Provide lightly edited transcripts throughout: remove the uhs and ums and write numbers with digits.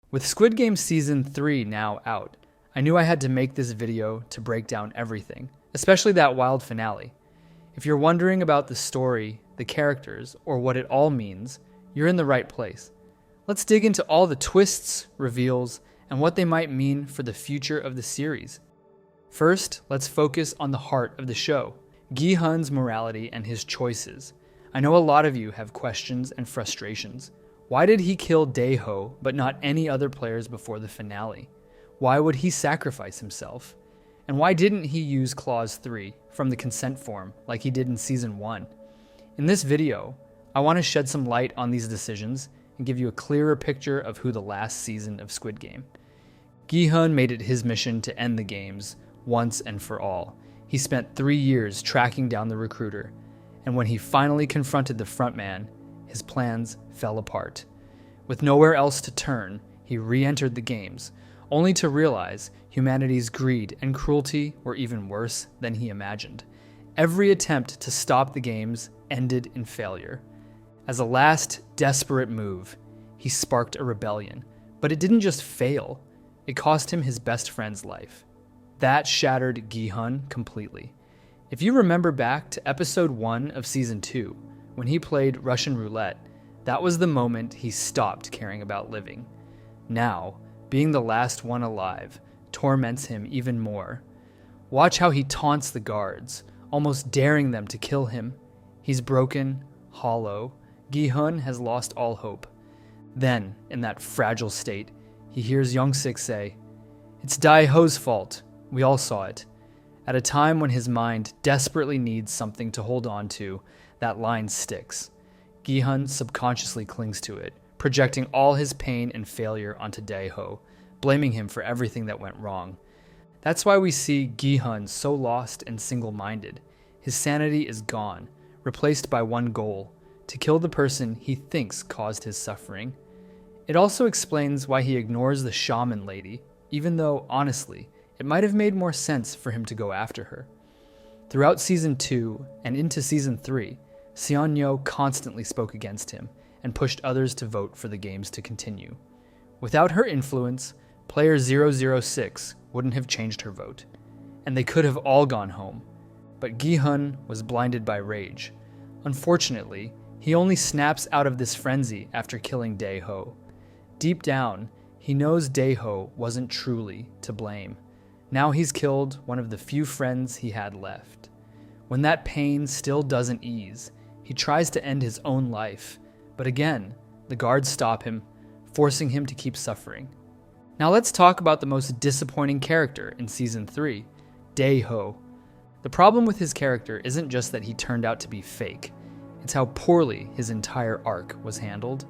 With Squid Game Season 3 now out, I knew I had to make this video to break down everything, especially that wild finale. If you're wondering about the story, the characters, or what it all means, you're in the right place. Let's dig into all the twists, reveals, and what they might mean for the future of the series. First, let's focus on the heart of the show, Gi-hun's morality and his choices. I know a lot of you have questions and frustrations. Why did he kill Dae-ho but not any other players before the finale? Why would he sacrifice himself? And why didn't he use Clause 3 from the consent form like he did in Season 1? In this video, I want to shed some light on these decisions and give you a clearer picture of who the last season of Squid Game. Gi-hun made it his mission to end the games once and for all. He spent 3 years tracking down the recruiter, and when he finally confronted the frontman, his plans fell apart. With nowhere else to turn, he re-entered the games, only to realize humanity's greed and cruelty were even worse than he imagined. Every attempt to stop the games ended in failure. As a last desperate move, he sparked a rebellion, but it didn't just fail, it cost him his best friend's life. That shattered Gi-hun completely. If you remember back to episode 1 of season 2, when he played Russian roulette, that was the moment he stopped caring about living. Now, being the last one alive torments him even more. Watch how he taunts the guards, almost daring them to kill him. He's broken, hollow. Gi-hun has lost all hope. Then, in that fragile state, he hears Yong-sik say, "It's Dae-ho's fault. We all saw it." At a time when his mind desperately needs something to hold on to, that line sticks. Gi-hun subconsciously clings to it, projecting all his pain and failure onto Dae-ho, blaming him for everything that went wrong. That's why we see Gi-hun so lost and single-minded. His sanity is gone, replaced by one goal: to kill the person he thinks caused his suffering. It also explains why he ignores the shaman lady, even though, honestly, it might have made more sense for him to go after her. Throughout Season 2 and into Season 3, Seon-nyeo constantly spoke against him and pushed others to vote for the games to continue. Without her influence, player 006 wouldn't have changed her vote, and they could have all gone home. But Gi-hun was blinded by rage. Unfortunately, he only snaps out of this frenzy after killing Dae-ho. Deep down, he knows Dae-ho wasn't truly to blame. Now he's killed one of the few friends he had left. When that pain still doesn't ease, he tries to end his own life, but again, the guards stop him, forcing him to keep suffering. Now let's talk about the most disappointing character in Season 3, Dae-ho. The problem with his character isn't just that he turned out to be fake, it's how poorly his entire arc was handled.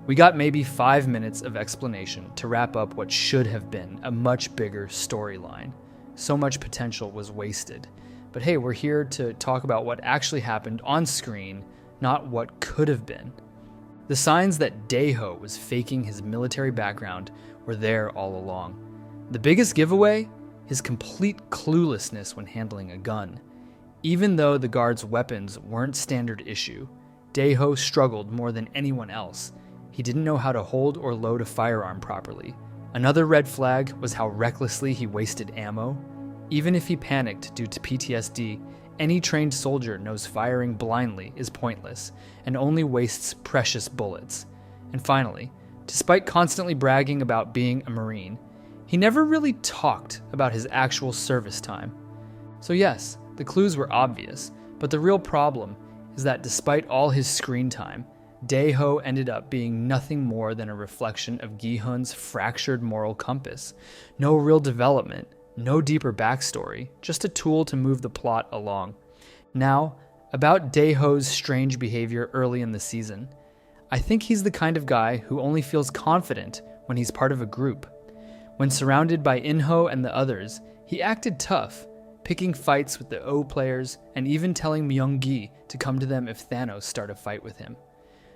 We got maybe 5 minutes of explanation to wrap up what should have been a much bigger storyline. So much potential was wasted. But hey, we're here to talk about what actually happened on screen, not what could have been. The signs that Dae-ho was faking his military background were there all along. The biggest giveaway? His complete cluelessness when handling a gun. Even though the guards' weapons weren't standard issue, Dae-ho struggled more than anyone else. He didn't know how to hold or load a firearm properly. Another red flag was how recklessly he wasted ammo. Even if he panicked due to PTSD, any trained soldier knows firing blindly is pointless and only wastes precious bullets. And finally, despite constantly bragging about being a Marine, he never really talked about his actual service time. So yes, the clues were obvious, but the real problem is that despite all his screen time, Dae-ho ended up being nothing more than a reflection of Gi-hun's fractured moral compass. No real development, no deeper backstory, just a tool to move the plot along. Now, about Dae-ho's strange behavior early in the season. I think he's the kind of guy who only feels confident when he's part of a group. When surrounded by Jun-ho and the others, he acted tough, picking fights with the O players and even telling Myung-gi to come to them if Thanos started a fight with him.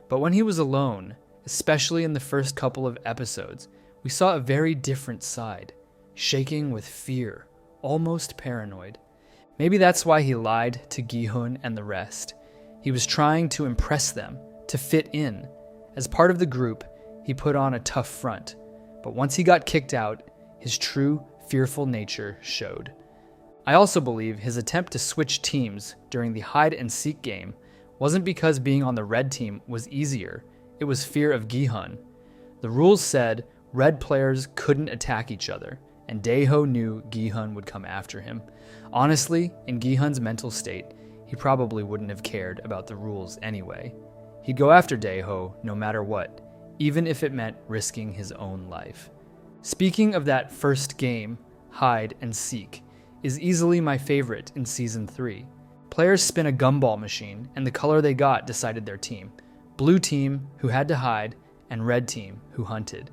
But when he was alone, especially in the first couple of episodes, we saw a very different side, shaking with fear, almost paranoid. Maybe that's why he lied to Gi-hun and the rest. He was trying to impress them, to fit in. As part of the group, he put on a tough front, but once he got kicked out, his true, fearful nature showed. I also believe his attempt to switch teams during the hide-and-seek game wasn't because being on the red team was easier, it was fear of Gi-hun. The rules said red players couldn't attack each other, and Dae-ho knew Gi-hun would come after him. Honestly, in Gi-hun's mental state, he probably wouldn't have cared about the rules anyway. He'd go after Dae-ho no matter what, even if it meant risking his own life. Speaking of that first game, hide and seek, is easily my favorite in Season 3. Players spin a gumball machine, and the color they got decided their team. Blue team, who had to hide, and red team, who hunted.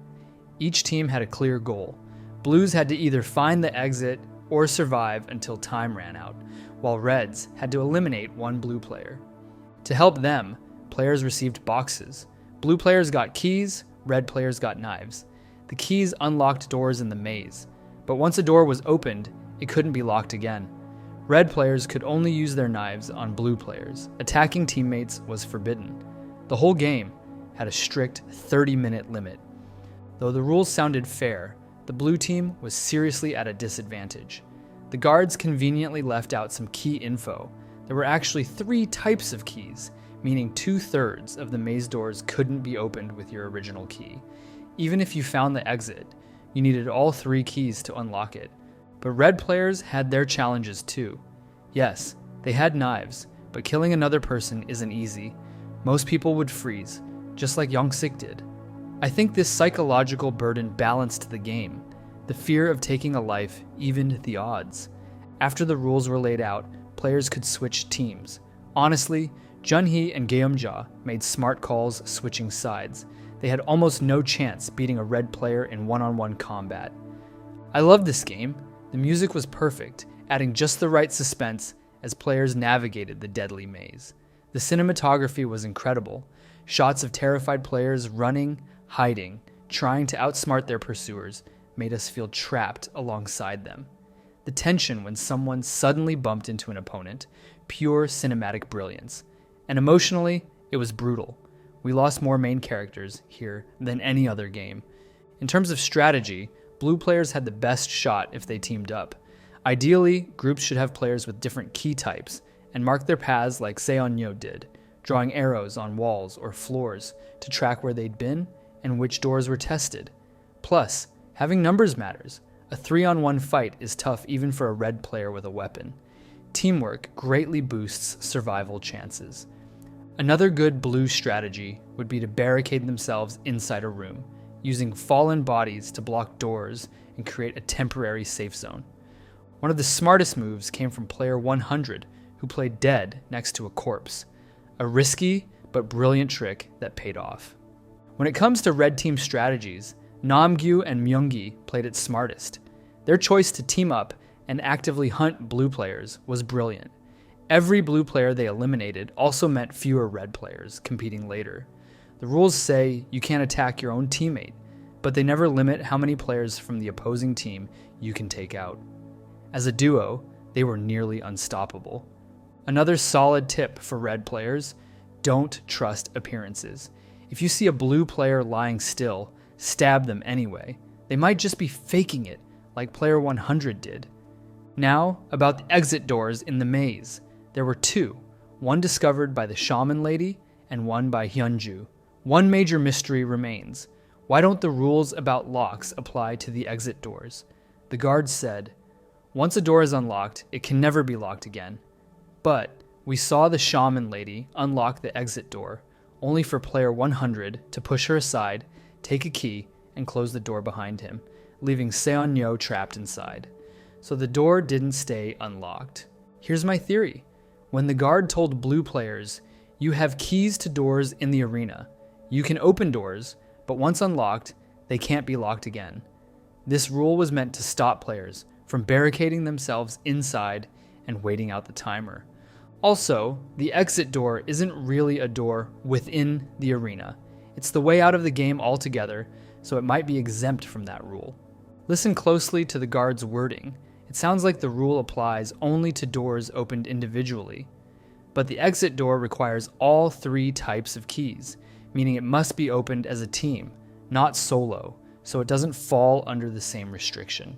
Each team had a clear goal. Blues had to either find the exit or survive until time ran out, while reds had to eliminate one blue player. To help them, players received boxes. Blue players got keys, red players got knives. The keys unlocked doors in the maze, but once a door was opened, it couldn't be locked again. Red players could only use their knives on blue players. Attacking teammates was forbidden. The whole game had a strict 30-minute limit. Though the rules sounded fair, the blue team was seriously at a disadvantage. The guards conveniently left out some key info. There were actually 3 types of keys, meaning 2/3 of the maze doors couldn't be opened with your original key. Even if you found the exit, you needed all 3 keys to unlock it. But red players had their challenges too. Yes, they had knives, but killing another person isn't easy. Most people would freeze, just like Yong-sik did. I think this psychological burden balanced the game. The fear of taking a life evened the odds. After the rules were laid out, players could switch teams. Honestly, Jun-hee and Geum-ja made smart calls switching sides. They had almost no chance beating a red player in one-on-one combat. I loved this game. The music was perfect, adding just the right suspense as players navigated the deadly maze. The cinematography was incredible. Shots of terrified players running, hiding, trying to outsmart their pursuers made us feel trapped alongside them. The tension when someone suddenly bumped into an opponent, pure cinematic brilliance. And emotionally, it was brutal. We lost more main characters here than any other game. In terms of strategy, blue players had the best shot if they teamed up. Ideally, groups should have players with different key types and mark their paths like Seon-nyeo did, drawing arrows on walls or floors to track where they'd been and which doors were tested. Plus, having numbers matters. A 3-on-1 fight is tough even for a red player with a weapon. Teamwork greatly boosts survival chances. Another good blue strategy would be to barricade themselves inside a room, using fallen bodies to block doors and create a temporary safe zone. One of the smartest moves came from player 100, who played dead next to a corpse. A risky but brilliant trick that paid off. When it comes to red team strategies, Nam-gyu and Myung-gi played it smartest. Their choice to team up and actively hunt blue players was brilliant. Every blue player they eliminated also meant fewer red players competing later. The rules say you can't attack your own teammate, but they never limit how many players from the opposing team you can take out. As a duo, they were nearly unstoppable. Another solid tip for red players: don't trust appearances. If you see a blue player lying still, stab them anyway. They might just be faking it, like player 100 did. Now, about the exit doors in the maze. There were 2, one discovered by the shaman lady and one by Hyun-ju. One major mystery remains. Why don't the rules about locks apply to the exit doors? The guards said, once a door is unlocked, it can never be locked again. But we saw the shaman lady unlock the exit door, only for player 100 to push her aside, take a key, and close the door behind him, leaving Seon-nyeo trapped inside. So the door didn't stay unlocked. Here's my theory. When the guard told blue players, you have keys to doors in the arena. You can open doors, but once unlocked, they can't be locked again. This rule was meant to stop players from barricading themselves inside and waiting out the timer. Also, the exit door isn't really a door within the arena. It's the way out of the game altogether, so it might be exempt from that rule. Listen closely to the guard's wording. It sounds like the rule applies only to doors opened individually. But the exit door requires all 3 types of keys, meaning it must be opened as a team, not solo, so it doesn't fall under the same restriction.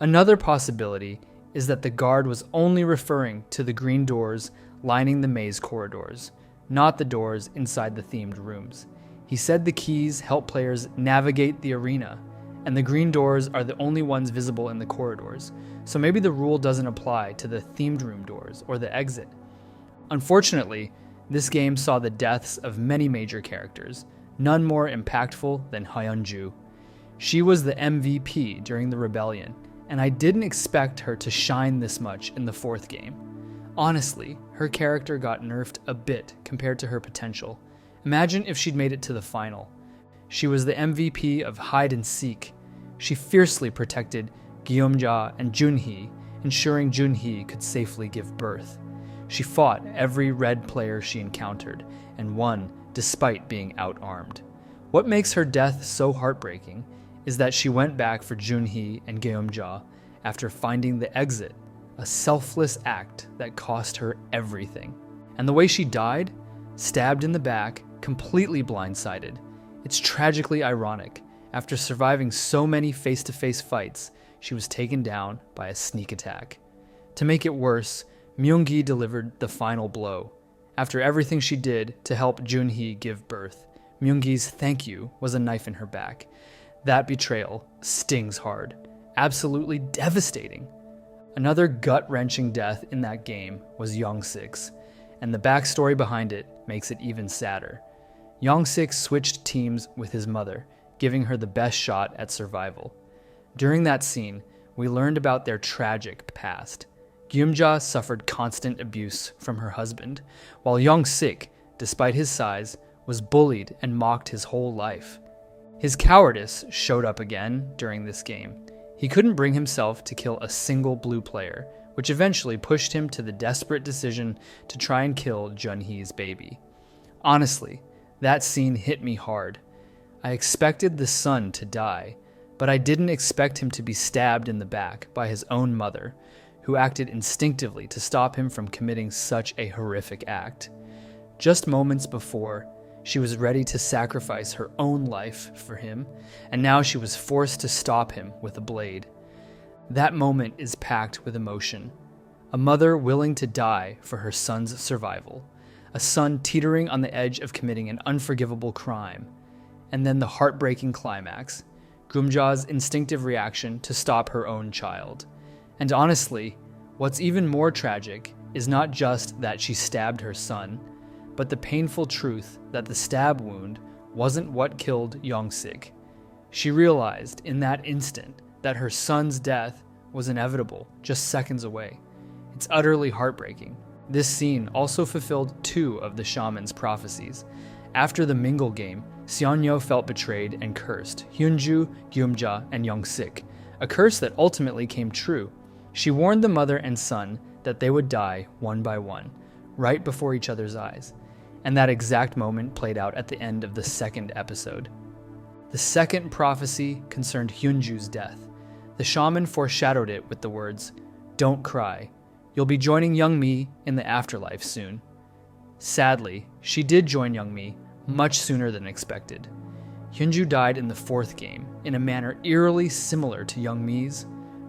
Another possibility is that the guard was only referring to the green doors lining the maze corridors, not the doors inside the themed rooms. He said the keys help players navigate the arena, and the green doors are the only ones visible in the corridors, so maybe the rule doesn't apply to the themed room doors or the exit. Unfortunately, this game saw the deaths of many major characters, none more impactful than Hyun-ju. She was the MVP during the rebellion, and I didn't expect her to shine this much in the fourth game. Honestly, her character got nerfed a bit compared to her potential. Imagine if she'd made it to the final. She was the MVP of hide and seek. She fiercely protected Geum-ja and Jun-hee, ensuring Jun-hee could safely give birth. She fought every red player she encountered, and won despite being outarmed. What makes her death so heartbreaking is that she went back for Jun-hee and Geum-ja after finding the exit, a selfless act that cost her everything. And the way she died, stabbed in the back, completely blindsided. It's tragically ironic. After surviving so many face-to-face fights, she was taken down by a sneak attack. To make it worse, Myung-gi delivered the final blow. After everything she did to help Jun-hee give birth, Myung-gi's thank you was a knife in her back. That betrayal stings hard, absolutely devastating. Another gut-wrenching death in that game was Yong-sik's, and the backstory behind it makes it even sadder. Yong-sik switched teams with his mother, giving her the best shot at survival. During that scene, we learned about their tragic past. Geum-ja suffered constant abuse from her husband, while Yong-sik, despite his size, was bullied and mocked his whole life. His cowardice showed up again during this game. He couldn't bring himself to kill a single blue player, which eventually pushed him to the desperate decision to try and kill Jun-hee's baby. Honestly, that scene hit me hard. I expected the son to die, but I didn't expect him to be stabbed in the back by his own mother, who acted instinctively to stop him from committing such a horrific act. Just moments before, she was ready to sacrifice her own life for him, and now she was forced to stop him with a blade. That moment is packed with emotion. A mother willing to die for her son's survival, a son teetering on the edge of committing an unforgivable crime, and then the heartbreaking climax, Geum-ja's instinctive reaction to stop her own child. And honestly, what's even more tragic is not just that she stabbed her son, but the painful truth that the stab wound wasn't what killed Yong-sik. She realized in that instant that her son's death was inevitable, just seconds away. It's utterly heartbreaking. This scene also fulfilled two of the shaman's prophecies. After the Mingle game, Seon-nyeo felt betrayed and cursed Hyun-ju, Geum-ja, and Yong-sik, a curse that ultimately came true. She warned the mother and son that they would die one by one, right before each other's eyes. And that exact moment played out at the end of the second episode. The second prophecy concerned Hyun-ju's death. The shaman foreshadowed it with the words, "Don't cry. You'll be joining Young-mi in the afterlife soon." Sadly, she did join Young-mi much sooner than expected. Hyun-ju died in the fourth game in a manner eerily similar to Young-mi's.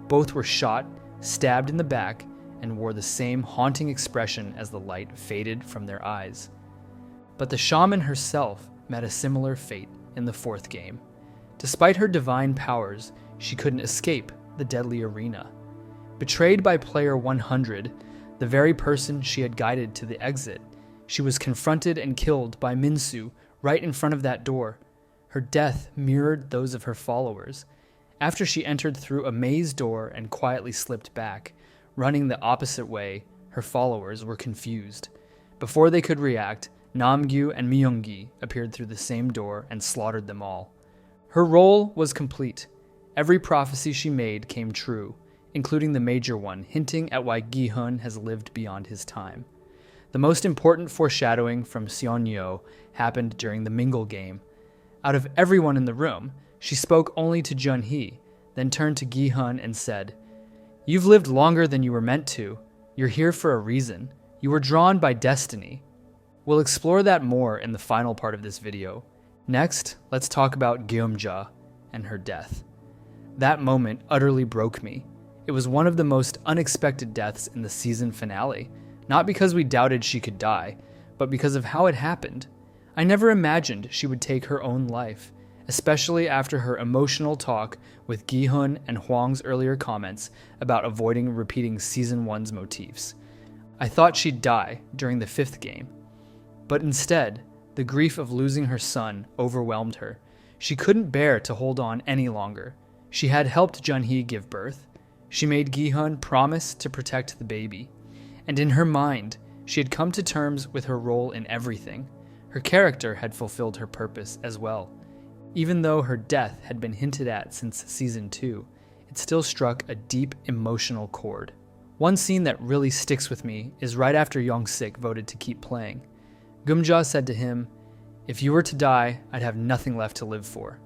Both were shot, stabbed in the back, and wore the same haunting expression as the light faded from their eyes. But the shaman herself met a similar fate in the fourth game. Despite her divine powers, she couldn't escape the deadly arena. Betrayed by player 100, the very person she had guided to the exit, she was confronted and killed by Min-su right in front of that door. Her death mirrored those of her followers. After she entered through a maze door and quietly slipped back, running the opposite way, her followers were confused. Before they could react, Nam-gyu and Myung-gi appeared through the same door and slaughtered them all. Her role was complete. Every prophecy she made came true, including the major one hinting at why Gi-hun has lived beyond his time. The most important foreshadowing from Seon-nyeo happened during the Mingle game. Out of everyone in the room, she spoke only to Jun-hee, then turned to Gi-hun and said, "You've lived longer than you were meant to. You're here for a reason. You were drawn by destiny." We'll explore that more in the final part of this video. Next, let's talk about Geum-ja and her death. That moment utterly broke me. It was one of the most unexpected deaths in the season finale, not because we doubted she could die, but because of how it happened. I never imagined she would take her own life, especially after her emotional talk with Gi-hun and Hwang's earlier comments about avoiding repeating Season 1's motifs. I thought she'd die during the 5th game. But instead, the grief of losing her son overwhelmed her. She couldn't bear to hold on any longer. She had helped Jun-hee give birth. She made Gi-hun promise to protect the baby. And in her mind, she had come to terms with her role in everything. Her character had fulfilled her purpose as well. Even though her death had been hinted at since Season 2, it still struck a deep emotional chord. One scene that really sticks with me is right after Yong-sik voted to keep playing. Geum-ja said to him, "If you were to die, I'd have nothing left to live for."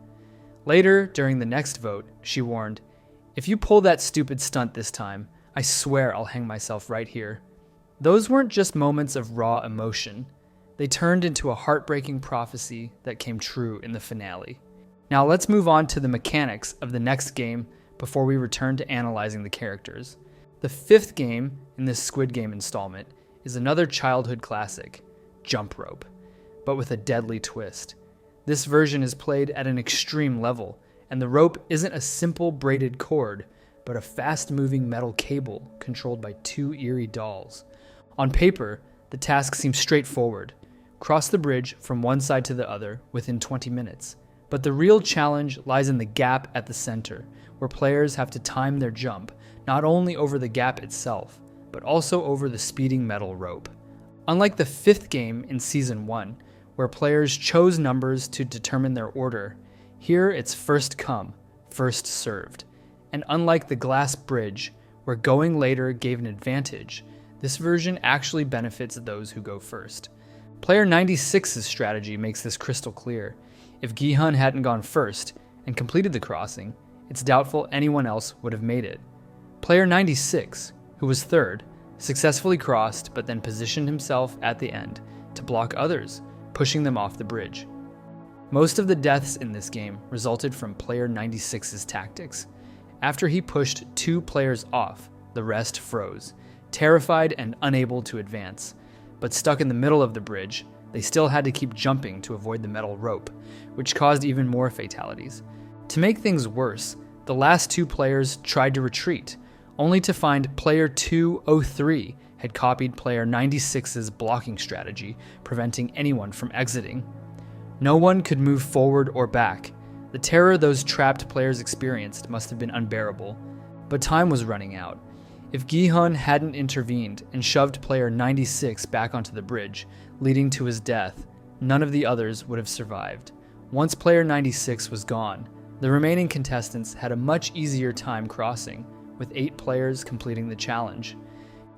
Later, during the next vote, she warned, "If you pull that stupid stunt this time, I swear I'll hang myself right here." Those weren't just moments of raw emotion. They turned into a heartbreaking prophecy that came true in the finale. Now let's move on to the mechanics of the next game before we return to analyzing the characters. The 5th game in this Squid Game installment is another childhood classic, Jump Rope, but with a deadly twist. This version is played at an extreme level, and the rope isn't a simple braided cord, but a fast-moving metal cable controlled by 2 eerie dolls. On paper, the task seems straightforward. Cross the bridge from one side to the other within 20 minutes. But the real challenge lies in the gap at the center, where players have to time their jump, not only over the gap itself, but also over the speeding metal rope. Unlike the 5th game in Season 1, where players chose numbers to determine their order, here it's first come, first served. And unlike the glass bridge, where going later gave an advantage, this version actually benefits those who go first. Player 96's strategy makes this crystal clear. If Gi-hun hadn't gone first and completed the crossing, it's doubtful anyone else would have made it. Player 96, who was third, successfully crossed but then positioned himself at the end to block others, pushing them off the bridge. Most of the deaths in this game resulted from player 96's tactics. After he pushed 2 players off, the rest froze, terrified and unable to advance. But stuck in the middle of the bridge, they still had to keep jumping to avoid the metal rope, which caused even more fatalities. To make things worse, the last 2 players tried to retreat, only to find player 203 had copied player 96's blocking strategy, preventing anyone from exiting. No one could move forward or back. The terror those trapped players experienced must have been unbearable, but time was running out. If Gi-hun hadn't intervened and shoved player 96 back onto the bridge, leading to his death, none of the others would have survived. Once player 96 was gone, the remaining contestants had a much easier time crossing, with 8 players completing the challenge.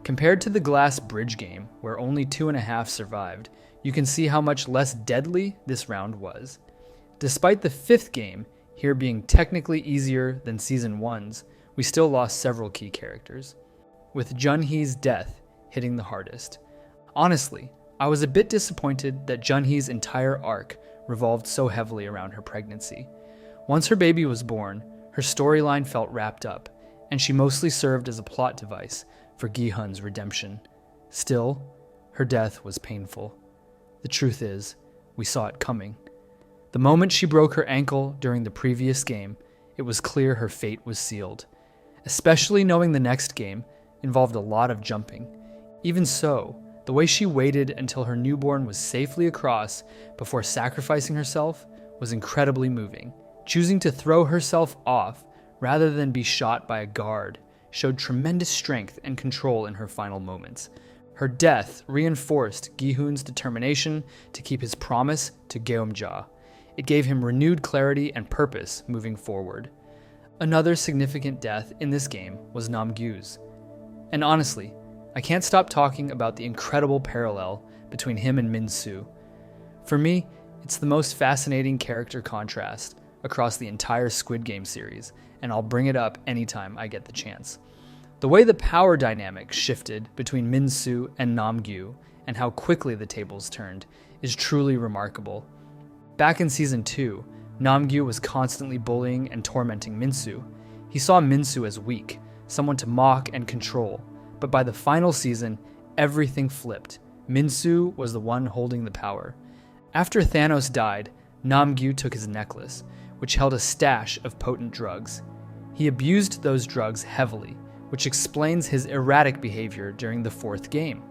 Compared to the glass bridge game, where only 2.5 survived, you can see how much less deadly this round was. Despite the 5th game, here being technically easier than Season 1's, we still lost several key characters, with Jun-hee's death hitting the hardest. Honestly, I was a bit disappointed that Jun-hee's entire arc revolved so heavily around her pregnancy. Once her baby was born, her storyline felt wrapped up, and she mostly served as a plot device for Gi-hun's redemption. Still, her death was painful. The truth is, we saw it coming. The moment she broke her ankle during the previous game, it was clear her fate was sealed. Especially knowing the next game involved a lot of jumping. Even so, the way she waited until her newborn was safely across before sacrificing herself was incredibly moving. Choosing to throw herself off rather than be shot by a guard showed tremendous strength and control in her final moments. Her death reinforced Gi-hun's determination to keep his promise to Geum-ja. It gave him renewed clarity and purpose moving forward. Another significant death in this game was Nam-gyu's. And honestly, I can't stop talking about the incredible parallel between him and Min-su. For me, it's the most fascinating character contrast across the entire Squid Game series, and I'll bring it up anytime I get the chance. The way the power dynamic shifted between Min-su and Nam-gyu, and how quickly the tables turned, is truly remarkable. Back in Season 2, Nam-gyu was constantly bullying and tormenting Min-su. He saw Min-su as weak, someone to mock and control. But by the final season, everything flipped. Min-su was the one holding the power. After Thanos died, Nam-gyu took his necklace, which held a stash of potent drugs. He abused those drugs heavily, which explains his erratic behavior during the fourth game.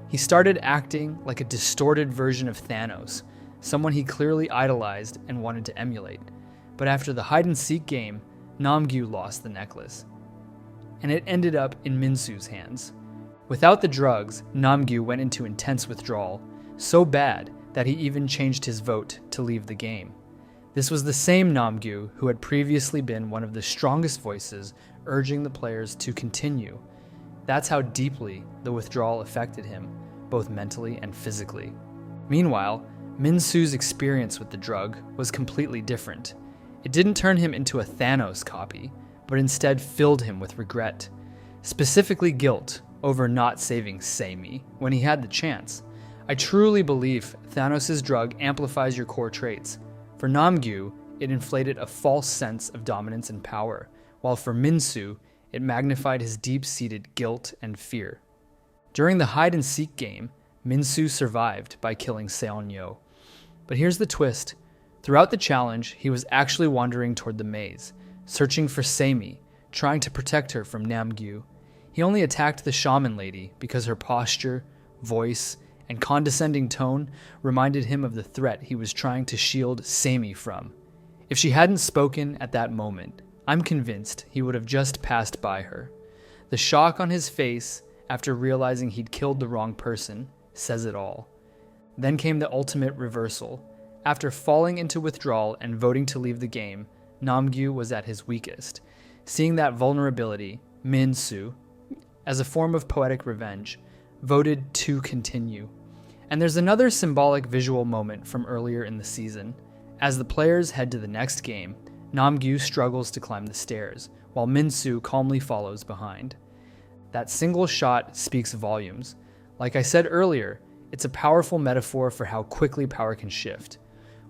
He started acting like a distorted version of Thanos, someone he clearly idolized and wanted to emulate. But after the hide-and-seek game, Nam-gyu lost the necklace, and it ended up in Min-su's hands. Without the drugs, Nam-gyu went into intense withdrawal, so bad that he even changed his vote to leave the game. This was the same Nam-gyu who had previously been one of the strongest voices urging the players to continue. That's how deeply the withdrawal affected him, both mentally and physically. Meanwhile, Min-su's experience with the drug was completely different. It didn't turn him into a Thanos copy, but instead filled him with regret, specifically guilt over not saving Sae-mi when he had the chance. I truly believe Thanos' drug amplifies your core traits. For Nam-gyu, it inflated a false sense of dominance and power, while for Min-su, it magnified his deep-seated guilt and fear. During the hide-and-seek game, Min-su survived by killing Seon-nyeo. But here's the twist. Throughout the challenge, he was actually wandering toward the maze, searching for Sae-mi, trying to protect her from Nam-gyu. He only attacked the shaman lady because her posture, voice, and condescending tone reminded him of the threat he was trying to shield Sae-mi from. If she hadn't spoken at that moment, I'm convinced he would have just passed by her. The shock on his face after realizing he'd killed the wrong person says it all. Then came the ultimate reversal. After falling into withdrawal and voting to leave the game, Nam-gyu was at his weakest. Seeing that vulnerability, Min-su, as a form of poetic revenge, voted to continue. And there's another symbolic visual moment from earlier in the season. As the players head to the next game, Nam-gyu struggles to climb the stairs, while Min-su calmly follows behind. That single shot speaks volumes. Like I said earlier, it's a powerful metaphor for how quickly power can shift.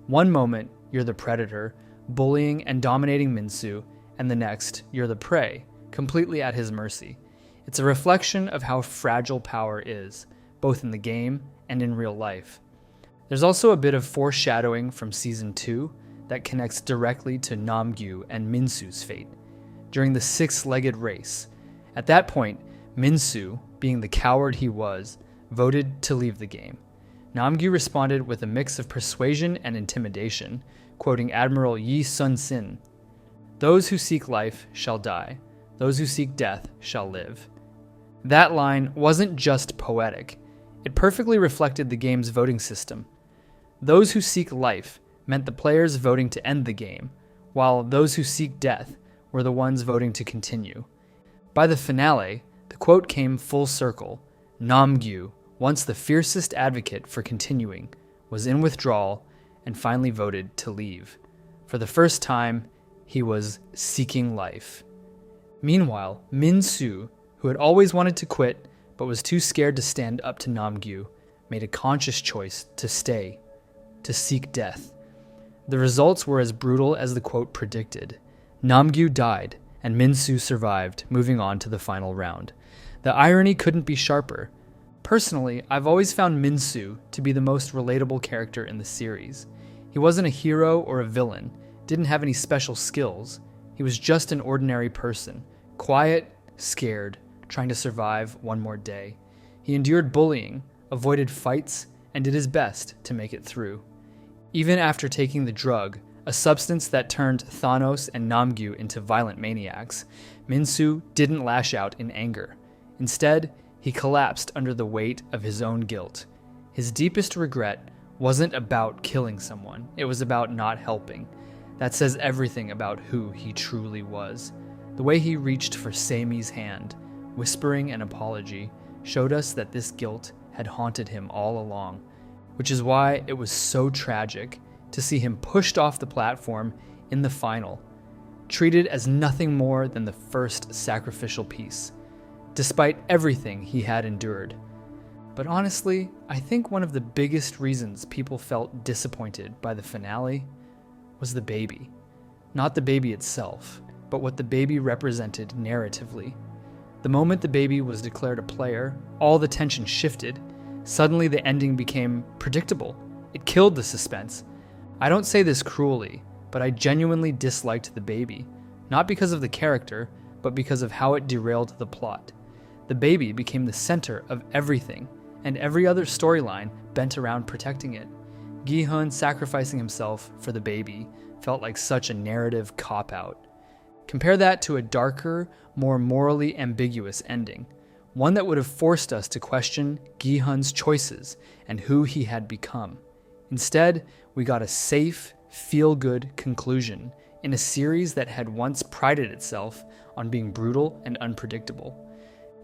One moment, you're the predator, bullying and dominating Min-su, and the next, you're the prey, completely at his mercy. It's a reflection of how fragile power is, both in the game and in real life. There's also a bit of foreshadowing from Season 2 that connects directly to Nam-gyu and Min-su's fate. During the six-legged race, at that point, Min-su, being the coward he was, voted to leave the game. Nam-gyu responded with a mix of persuasion and intimidation, quoting Admiral Yi Sun-sin, "Those who seek life shall die. Those who seek death shall live." That line wasn't just poetic. It perfectly reflected the game's voting system. Those who seek life meant the players voting to end the game, while those who seek death were the ones voting to continue. By the finale, the quote came full circle. Nam-gyu, once the fiercest advocate for continuing, was in withdrawal and finally voted to leave. For the first time, he was seeking life. Meanwhile, Min-su, who had always wanted to quit but was too scared to stand up to Nam-gyu, made a conscious choice to stay, to seek death. The results were as brutal as the quote predicted. Nam-gyu died, and Min-su survived, moving on to the final round. The irony couldn't be sharper. Personally, I've always found Min-su to be the most relatable character in the series. He wasn't a hero or a villain, didn't have any special skills. He was just an ordinary person, quiet, scared, trying to survive one more day. He endured bullying, avoided fights, and did his best to make it through. Even after taking the drug, a substance that turned Thanos and Nam-gyu into violent maniacs, Min-su didn't lash out in anger. Instead, he collapsed under the weight of his own guilt. His deepest regret wasn't about killing someone, it was about not helping. That says everything about who he truly was. The way he reached for Sae-mi's hand, whispering an apology, showed us that this guilt had haunted him all along, which is why it was so tragic to see him pushed off the platform in the final, treated as nothing more than the first sacrificial piece, despite everything he had endured. But honestly, I think one of the biggest reasons people felt disappointed by the finale was the baby. Not the baby itself, but what the baby represented narratively. The moment the baby was declared a player, all the tension shifted. Suddenly the ending became predictable. It killed the suspense. I don't say this cruelly, but I genuinely disliked the baby, not because of the character, but because of how it derailed the plot. The baby became the center of everything, and every other storyline bent around protecting it. Gi-hun sacrificing himself for the baby felt like such a narrative cop-out. Compare that to a darker, more morally ambiguous ending, one that would have forced us to question Gi-hun's choices and who he had become. Instead, we got a safe, feel-good conclusion in a series that had once prided itself on being brutal and unpredictable.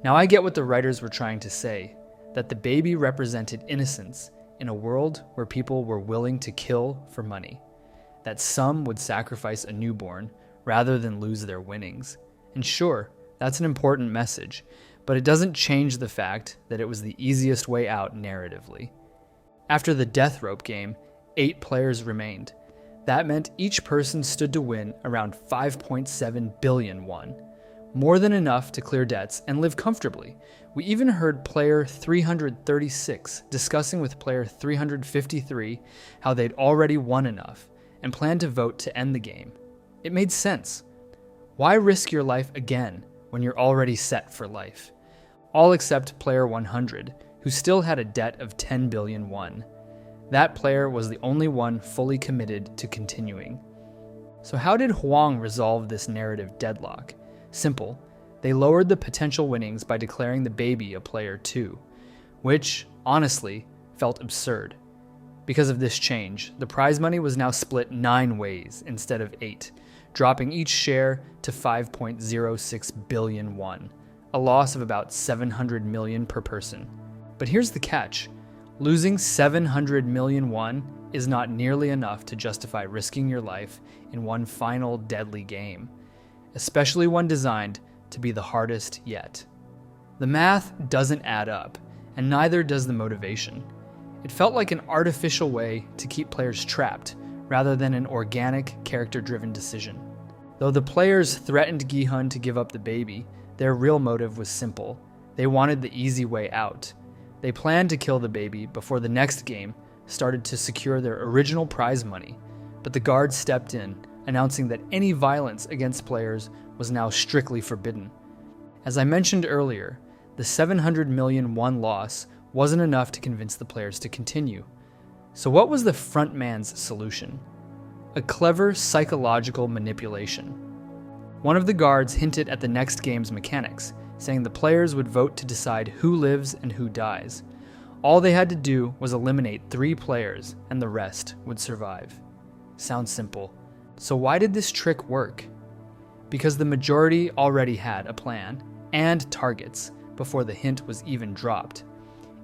Now I get what the writers were trying to say, that the baby represented innocence in a world where people were willing to kill for money, that some would sacrifice a newborn rather than lose their winnings. And sure, that's an important message, but it doesn't change the fact that it was the easiest way out narratively. After the death rope game, 8 players remained. That meant each person stood to win around 5.7 billion won, more than enough to clear debts and live comfortably. We even heard player 336 discussing with player 353 how they'd already won enough and planned to vote to end the game. It made sense. Why risk your life again when you're already set for life? All except player 100, who still had a debt of 10 billion won. That player was the only one fully committed to continuing. So how did Hwang resolve this narrative deadlock? Simple. They lowered the potential winnings by declaring the baby a player 2, which, honestly, felt absurd. Because of this change, the prize money was now split 9 ways instead of 8, dropping each share to 5.06 billion won, a loss of about 700 million per person. But here's the catch. Losing 700 million won is not nearly enough to justify risking your life in one final deadly game, especially one designed to be the hardest yet. The math doesn't add up, and neither does the motivation. It felt like an artificial way to keep players trapped, rather than an organic, character-driven decision. Though the players threatened Gi-hun to give up the baby, their real motive was simple. They wanted the easy way out. They planned to kill the baby before the next game started to secure their original prize money, but the guards stepped in, announcing that any violence against players was now strictly forbidden. As I mentioned earlier, the 700 million won loss wasn't enough to convince the players to continue. So what was the frontman's solution? A clever psychological manipulation. One of the guards hinted at the next game's mechanics, saying the players would vote to decide who lives and who dies. All they had to do was eliminate 3 players, and the rest would survive. Sounds simple. So why did this trick work? Because the majority already had a plan and targets before the hint was even dropped.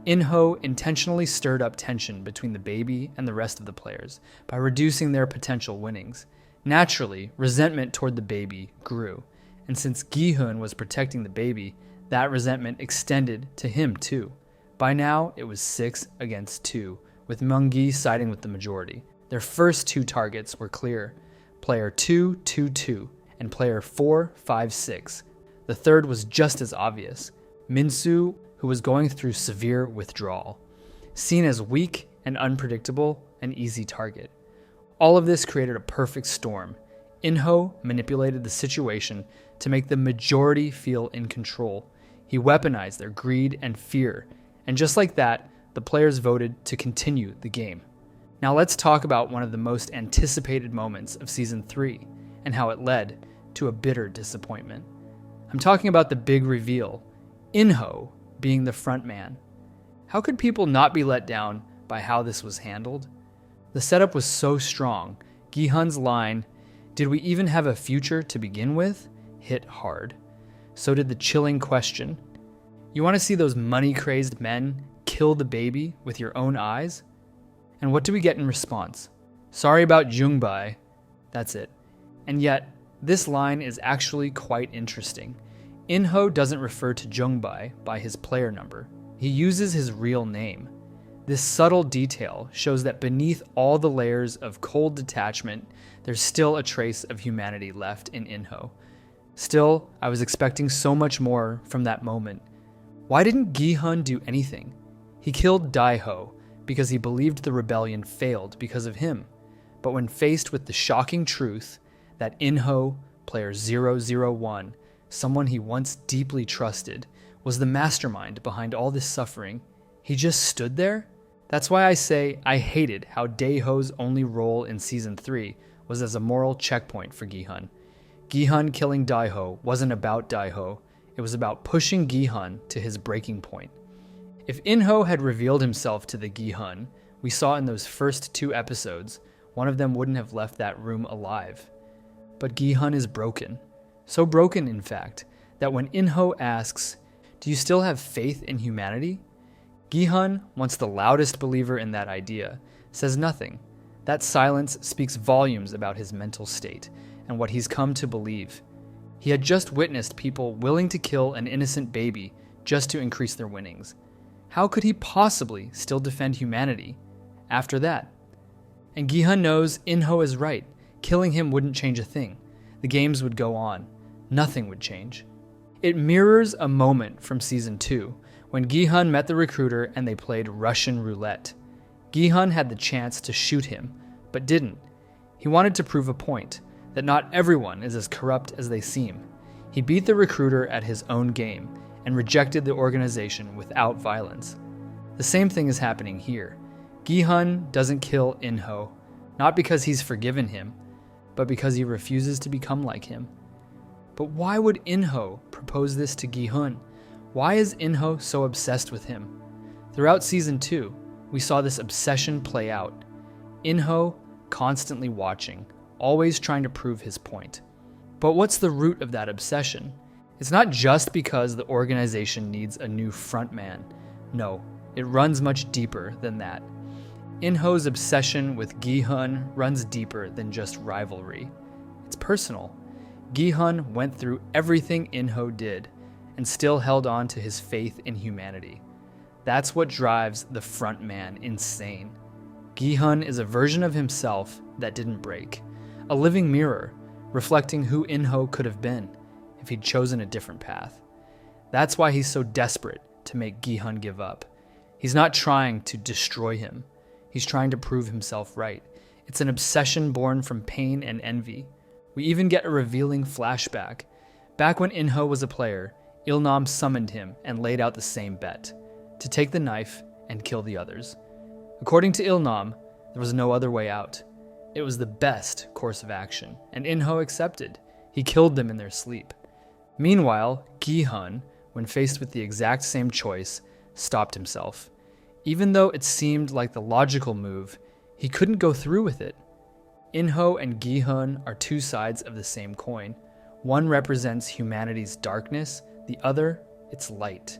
In-ho intentionally stirred up tension between the baby and the rest of the players by reducing their potential winnings. Naturally, resentment toward the baby grew, and since Gi-hun was protecting the baby, that resentment extended to him too. By now, it was 6 against 2, with Myung-gi siding with the majority. Their first 2 targets were clear: player 2-2-2 and player 4-5-6. The third was just as obvious: Min-su, who was going through severe withdrawal. Seen as weak and unpredictable, an easy target. All of this created a perfect storm. In-ho manipulated the situation to make the majority feel in control. He weaponized their greed and fear, and just like that, the players voted to continue the game. Now let's talk about one of the most anticipated moments of Season 3, and how it led to a bitter disappointment. I'm talking about the big reveal, In-ho being the front man. How could people not be let down by how this was handled? The setup was so strong. Gi-hun's line, "Did we even have a future to begin with?" hit hard. So did the chilling question, "You want to see those money-crazed men kill the baby with your own eyes?" And what do we get in response? "Sorry about Jung-bae." That's it. And yet, this line is actually quite interesting. In-ho doesn't refer to Jung-bae by his player number. He uses his real name. This subtle detail shows that beneath all the layers of cold detachment, there's still a trace of humanity left in In-ho. Still, I was expecting so much more from that moment. Why didn't Gi-hun do anything? He killed Dae-ho because he believed the rebellion failed because of him. But when faced with the shocking truth that In-ho, player 001, someone he once deeply trusted, was the mastermind behind all this suffering, he just stood there? That's why I say I hated how Dae-ho's only role in Season 3 was as a moral checkpoint for Gi-hun. Gi-hun killing Dae-ho wasn't about Dae-ho, it was about pushing Gi-hun to his breaking point. If In-ho had revealed himself to the Gi-hun we saw in those first 2 episodes, one of them wouldn't have left that room alive. But Gi-hun is broken. So broken, in fact, that when In-ho asks, "Do you still have faith in humanity?" Gi-hun, once the loudest believer in that idea, says nothing. That silence speaks volumes about his mental state and what he's come to believe. He had just witnessed people willing to kill an innocent baby just to increase their winnings. How could he possibly still defend humanity after that? And Gi-hun knows In-ho is right. Killing him wouldn't change a thing. The games would go on. Nothing would change. It mirrors a moment from Season 2, when Gi-hun met the recruiter and they played Russian roulette. Gi-hun had the chance to shoot him, but didn't. He wanted to prove a point, that not everyone is as corrupt as they seem. He beat the recruiter at his own game, and rejected the organization without violence. The same thing is happening here. Gi-hun doesn't kill In-ho, not because he's forgiven him, but because he refuses to become like him. But why would In-ho propose this to Gi-hun? Why is In-ho so obsessed with him? Throughout Season 2, we saw this obsession play out. In-ho constantly watching, always trying to prove his point. But what's the root of that obsession? It's not just because the organization needs a new frontman. No, it runs much deeper than that. In-ho's obsession with Gi-hun runs deeper than just rivalry. It's personal. Gi-hun went through everything In-ho did, and still held on to his faith in humanity. That's what drives the front man insane. Gi-hun is a version of himself that didn't break, a living mirror, reflecting who In-ho could have been if he'd chosen a different path. That's why he's so desperate to make Gi-hun give up. He's not trying to destroy him. He's trying to prove himself right. It's an obsession born from pain and envy. We even get a revealing flashback. Back when In-ho was a player, Il-nam summoned him and laid out the same bet, to take the knife and kill the others. According to Il-nam, there was no other way out. It was the best course of action, and In-ho accepted. He killed them in their sleep. Meanwhile, Gi-hun, when faced with the exact same choice, stopped himself. Even though it seemed like the logical move, he couldn't go through with it. In-ho and Gi-hun are 2 sides of the same coin. One represents humanity's darkness, the other, its light.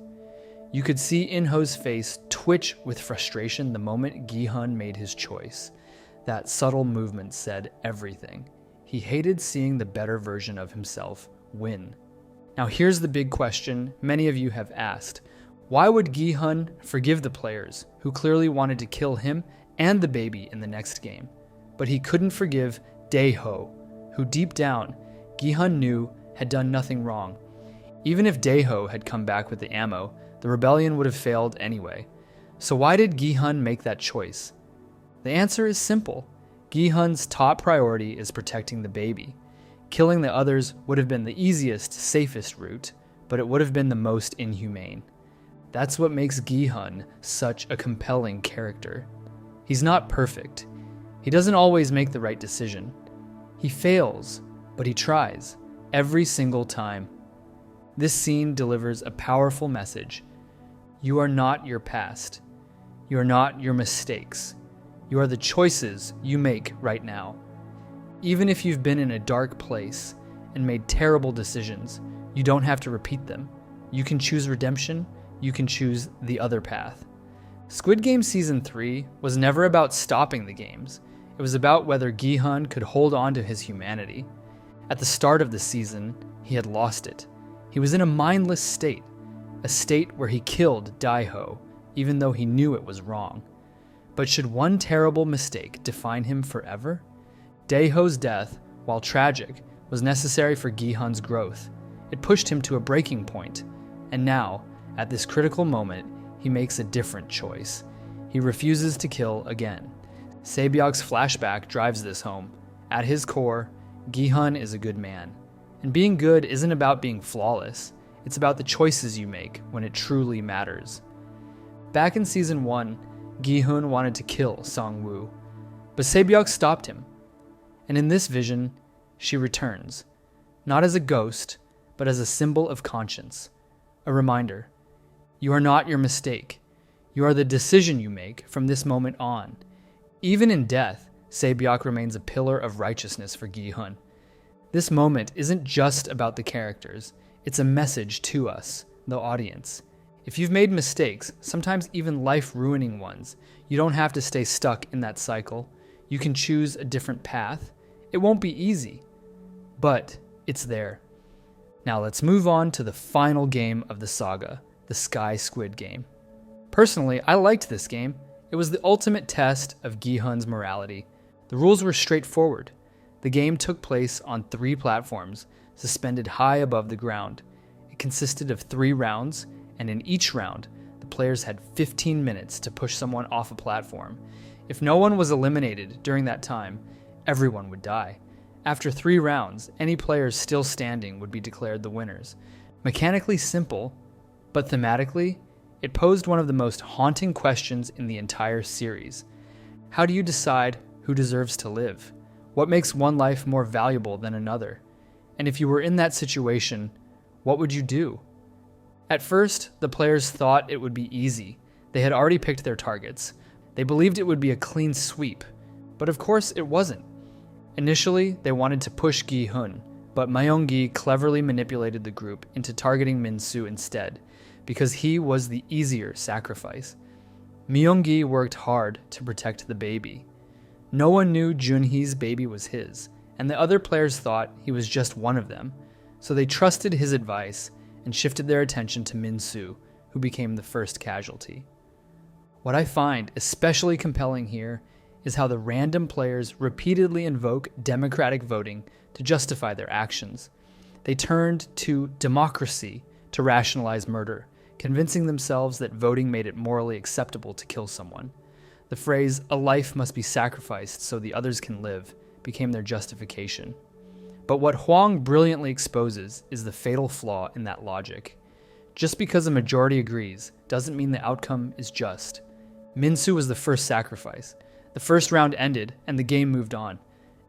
You could see In-ho's face twitch with frustration the moment Gi-hun made his choice. That subtle movement said everything. He hated seeing the better version of himself win. Now here's the big question many of you have asked. Why would Gi-hun forgive the players who clearly wanted to kill him and the baby in the next game? But he couldn't forgive Dae-ho, who deep down, Gi-hun knew had done nothing wrong. Even if Dae-ho had come back with the ammo, the rebellion would have failed anyway. So why did Gi-hun make that choice? The answer is simple. Gi-hun's top priority is protecting the baby. Killing the others would have been the easiest, safest route, but it would have been the most inhumane. That's what makes Gi-hun such a compelling character. He's not perfect. He doesn't always make the right decision. He fails, but he tries, every single time. This scene delivers a powerful message. You are not your past. You are not your mistakes. You are the choices you make right now. Even if you've been in a dark place and made terrible decisions, you don't have to repeat them. You can choose redemption. You can choose the other path. Squid Game Season 3 was never about stopping the games. It was about whether Gi-hun could hold on to his humanity. At the start of the season, he had lost it. He was in a mindless state, a state where he killed Dae-ho, even though he knew it was wrong. But should one terrible mistake define him forever? Dae-ho's death, while tragic, was necessary for Gi-hun's growth. It pushed him to a breaking point, and now, at this critical moment, he makes a different choice. He refuses to kill again. Se-byok's flashback drives this home. At his core, Gi-hun is a good man. And being good isn't about being flawless. It's about the choices you make when it truly matters. Back in Season 1, Gi-hun wanted to kill Song-woo, but Se-byok stopped him. And in this vision, she returns, not as a ghost, but as a symbol of conscience. A reminder, you are not your mistake. You are the decision you make from this moment on. Even in death, Se-byok remains a pillar of righteousness for Gi-hun. This moment isn't just about the characters, it's a message to us, the audience. If you've made mistakes, sometimes even life-ruining ones, you don't have to stay stuck in that cycle. You can choose a different path. It won't be easy, but it's there. Now let's move on to the final game of the saga, the Squid Game. Personally, I liked this game. It was the ultimate test of Gi-hun's morality. The rules were straightforward. The game took place on 3 platforms, suspended high above the ground. It consisted of 3 rounds, and in each round, the players had 15 minutes to push someone off a platform. If no one was eliminated during that time, everyone would die. After 3 rounds, any players still standing would be declared the winners. Mechanically simple, but thematically, it posed one of the most haunting questions in the entire series. How do you decide who deserves to live? What makes one life more valuable than another? And if you were in that situation, what would you do? At first, the players thought it would be easy. They had already picked their targets. They believed it would be a clean sweep. But of course, it wasn't. Initially, they wanted to push Gi-hun, but Myung-gi cleverly manipulated the group into targeting Min-su instead, because he was the easier sacrifice. Myung-gi worked hard to protect the baby. No one knew Jun-hee's baby was his, and the other players thought he was just one of them, so they trusted his advice and shifted their attention to Min-su, who became the first casualty. What I find especially compelling here is how the random players repeatedly invoke democratic voting to justify their actions. They turned to democracy to rationalize murder, convincing themselves that voting made it morally acceptable to kill someone. The phrase, "a life must be sacrificed so the others can live," became their justification. But what Hwang brilliantly exposes is the fatal flaw in that logic. Just because a majority agrees doesn't mean the outcome is just. Min-su was the first sacrifice. The first round ended, and the game moved on.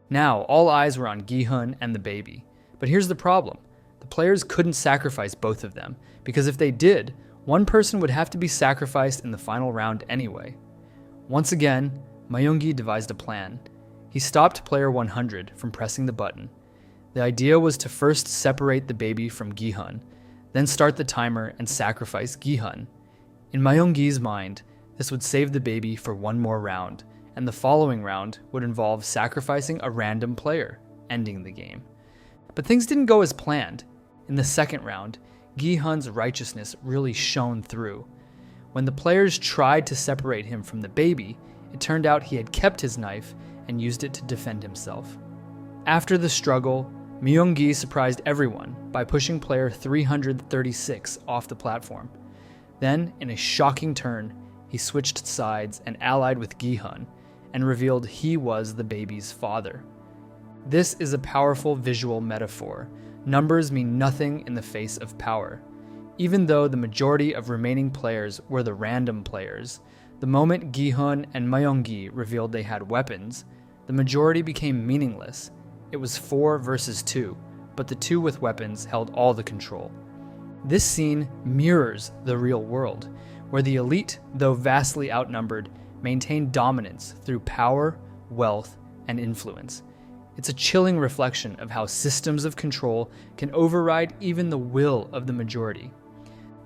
Now, all eyes were on Gi-hun and the baby. But here's the problem. The players couldn't sacrifice both of them, because if they did, one person would have to be sacrificed in the final round anyway. Once again, Myung-gi devised a plan. He stopped player 100 from pressing the button. The idea was to first separate the baby from Gi-hun, then start the timer and sacrifice Gi-hun. In Myung-gi's mind, this would save the baby for one more round, and the following round would involve sacrificing a random player, ending the game. But things didn't go as planned. In the second round, Gi-hun's righteousness really shone through. When the players tried to separate him from the baby, it turned out he had kept his knife and used it to defend himself. After the struggle, Myung-gi surprised everyone by pushing player 336 off the platform. Then, in a shocking turn, he switched sides and allied with Gi-hun, and revealed he was the baby's father. This is a powerful visual metaphor. Numbers mean nothing in the face of power. Even though the majority of remaining players were the random players, the moment Gi-hun and Myung-gi revealed they had weapons, the majority became meaningless. It was 4 versus 2, but the 2 with weapons held all the control. This scene mirrors the real world, where the elite, though vastly outnumbered, maintained dominance through power, wealth, and influence. It's a chilling reflection of how systems of control can override even the will of the majority.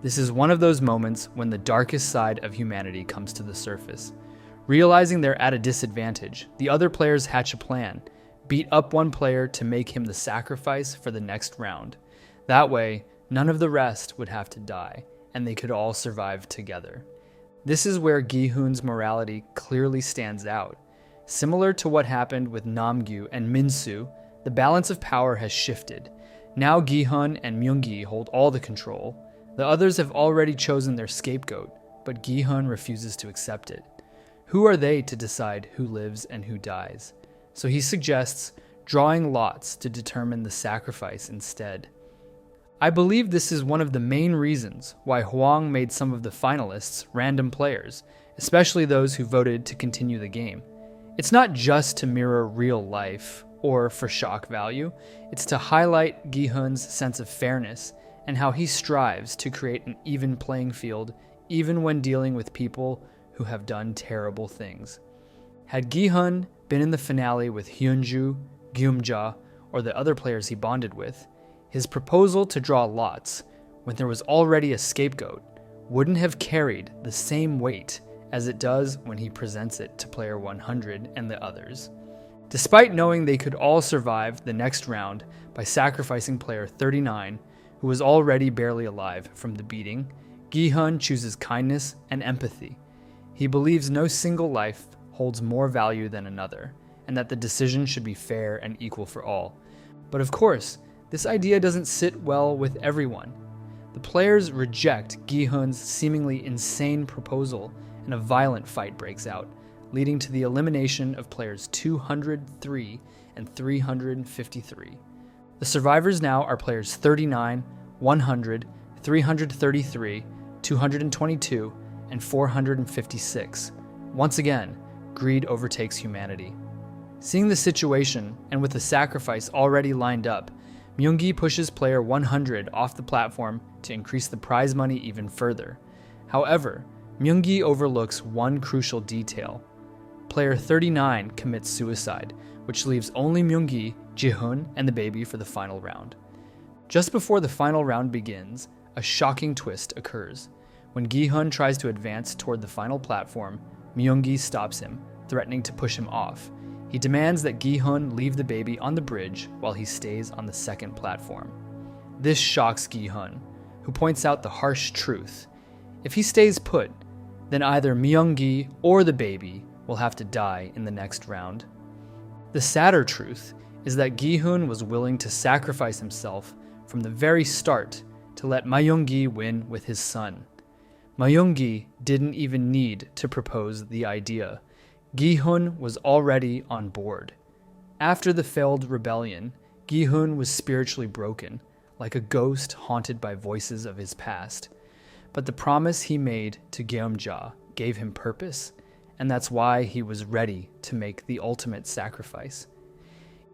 This is one of those moments when the darkest side of humanity comes to the surface. Realizing they're at a disadvantage, the other players hatch a plan, beat up one player to make him the sacrifice for the next round. That way, none of the rest would have to die, and they could all survive together. This is where Gi-hun's morality clearly stands out. Similar to what happened with Nam-gyu and Min-su, the balance of power has shifted. Now Gi-hun and Myung-gi hold all the control. The others have already chosen their scapegoat, but Gi-hun refuses to accept it. Who are they to decide who lives and who dies? So he suggests drawing lots to determine the sacrifice instead. I believe this is one of the main reasons why Hwang made some of the finalists random players, especially those who voted to continue the game. It's not just to mirror real life or for shock value, it's to highlight Gi-hun's sense of fairness and how he strives to create an even playing field even when dealing with people who have done terrible things. Had Gi-hun been in the finale with Hyun-ju, Geum-ja, or the other players he bonded with, his proposal to draw lots, when there was already a scapegoat, wouldn't have carried the same weight as it does when he presents it to player 100 and the others. Despite knowing they could all survive the next round by sacrificing player 39, who was already barely alive from the beating, Gi-hun chooses kindness and empathy. He believes no single life holds more value than another, and that the decision should be fair and equal for all. But of course, this idea doesn't sit well with everyone. The players reject Gi-hun's seemingly insane proposal, and a violent fight breaks out, leading to the elimination of players 203 and 353. The survivors now are players 39, 100, 333, 222, and 456. Once again, greed overtakes humanity. Seeing the situation, and with the sacrifice already lined up, Myung-gi pushes player 100 off the platform to increase the prize money even further. However, Myung-gi overlooks one crucial detail. Player 39 commits suicide, which leaves only Myung-gi, Gi-hun, and the baby for the final round. Just before the final round begins, a shocking twist occurs. When Gi-hun tries to advance toward the final platform, Myung-gi stops him, threatening to push him off. He demands that Gi-hun leave the baby on the bridge while he stays on the second platform. This shocks Gi-hun, who points out the harsh truth. If he stays put, then either Myung-gi or the baby will have to die in the next round. The sadder truth is that Gi-hun was willing to sacrifice himself from the very start to let Myung-gi win with his son. Myung-gi didn't even need to propose the idea. Gi-hun was already on board. After the failed rebellion, Gi-hun was spiritually broken, like a ghost haunted by voices of his past. But the promise he made to Geum-ja gave him purpose, and that's why he was ready to make the ultimate sacrifice.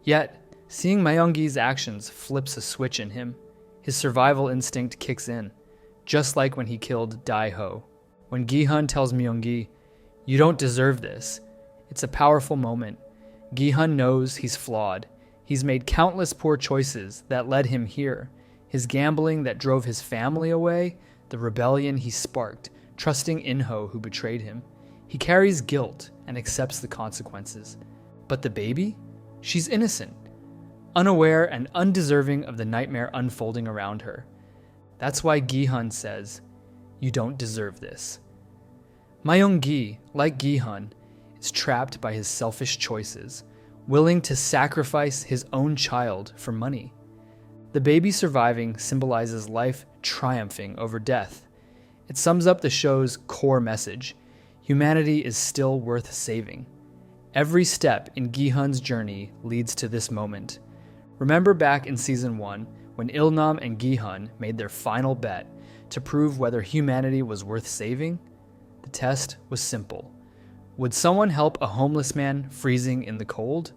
Yet, seeing Myung-gi's actions flips a switch in him. His survival instinct kicks in, just like when he killed Dae-ho. When Gi-hun tells Myung-gi, "You don't deserve this," it's a powerful moment. Gi-hun knows he's flawed. He's made countless poor choices that led him here. His gambling that drove his family away, the rebellion he sparked, trusting In-ho who betrayed him. He carries guilt and accepts the consequences. But the baby? She's innocent, unaware and undeserving of the nightmare unfolding around her. That's why Gi-hun says, "You don't deserve this." Myung-gi, like Gi-hun, is trapped by his selfish choices, willing to sacrifice his own child for money. The baby surviving symbolizes life triumphing over death. It sums up the show's core message: humanity is still worth saving. Every step in Gi-hun's journey leads to this moment. Remember back in Season 1, when Il-nam and Gi-hun made their final bet to prove whether humanity was worth saving? The test was simple. Would someone help a homeless man freezing in the cold?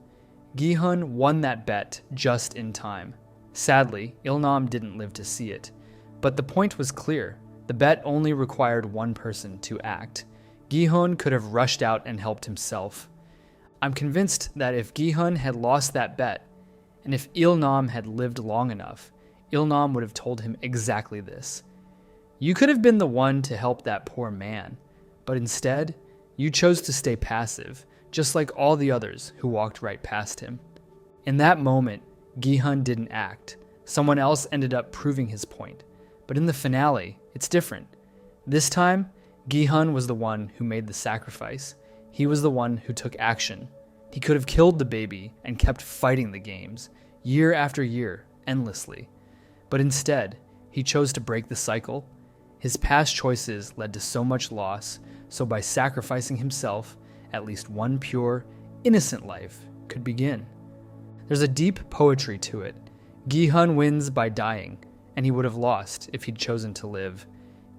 Gi-hun won that bet just in time. Sadly, Il-nam didn't live to see it. But the point was clear. The bet only required one person to act. Gi-hun could have rushed out and helped himself. I'm convinced that if Gi-hun had lost that bet, and if Il-nam had lived long enough, Il-nam would have told him exactly this. You could have been the one to help that poor man, but instead, you chose to stay passive, just like all the others who walked right past him. In that moment, Gi-hun didn't act. Someone else ended up proving his point. But in the finale, it's different. This time, Gi-hun was the one who made the sacrifice. He was the one who took action. He could have killed the baby and kept fighting the games, year after year, endlessly. But instead, he chose to break the cycle. His past choices led to so much loss, so by sacrificing himself, at least one pure, innocent life could begin. There's a deep poetry to it. Gi-hun wins by dying, and he would have lost if he'd chosen to live.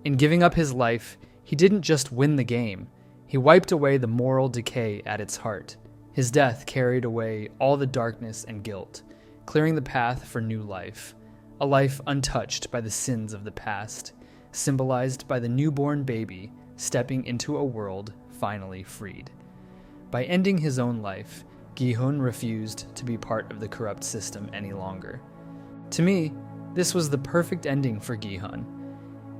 In giving up his life, he didn't just win the game, he wiped away the moral decay at its heart. His death carried away all the darkness and guilt, clearing the path for new life, a life untouched by the sins of the past, symbolized by the newborn baby stepping into a world finally freed. By ending his own life, Gi-hun refused to be part of the corrupt system any longer. To me, this was the perfect ending for Gi-hun.